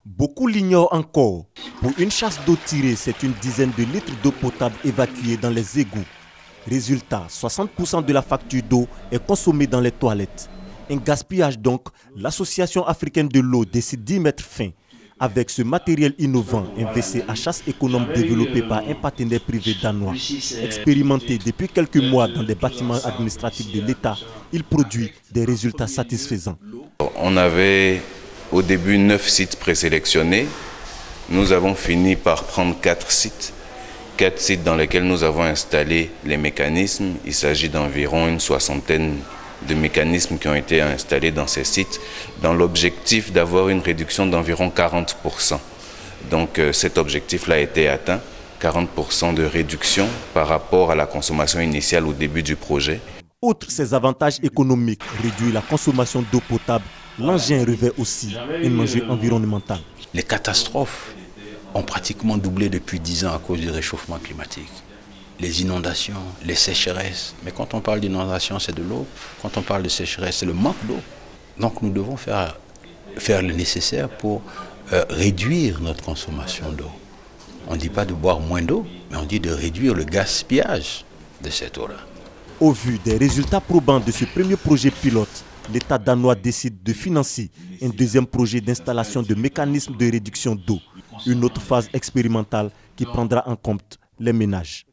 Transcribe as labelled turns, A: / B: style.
A: Beaucoup l'ignorent encore. Pour une chasse d'eau tirée, c'est une dizaine de litres d'eau potable évacuée dans les égouts. Résultat, 60% de la facture d'eau est consommée dans les toilettes. Un gaspillage donc, l'Association africaine de l'eau décide d'y mettre fin. Avec ce matériel innovant, investi à chasse économe développé par un partenaire privé danois. Expérimenté depuis quelques mois dans des bâtiments administratifs de l'État, il produit des résultats satisfaisants.
B: On avait au début 9 sites présélectionnés. Nous avons fini par prendre 4 sites. 4 sites dans lesquels nous avons installé les mécanismes. Il s'agit d'environ une soixantaine de mécanismes qui ont été installés dans ces sites dans l'objectif d'avoir une réduction d'environ 40%. Donc cet objectif-là a été atteint, 40% de réduction par rapport à la consommation initiale au début du projet.
A: Outre ces avantages économiques, réduire la consommation d'eau potable, l'engin revêt aussi un enjeu environnemental.
C: Les catastrophes ont pratiquement doublé depuis 10 ans à cause du réchauffement climatique. Les inondations, les sécheresses. Mais quand on parle d'inondation, c'est de l'eau. Quand on parle de sécheresse, c'est le manque d'eau. Donc nous devons faire le nécessaire pour réduire notre consommation d'eau. On ne dit pas de boire moins d'eau, mais on dit de réduire le gaspillage de cette eau-là.
A: Au vu des résultats probants de ce premier projet pilote, l'État danois décide de financer un deuxième projet d'installation de mécanismes de réduction d'eau, une autre phase expérimentale qui prendra en compte les ménages.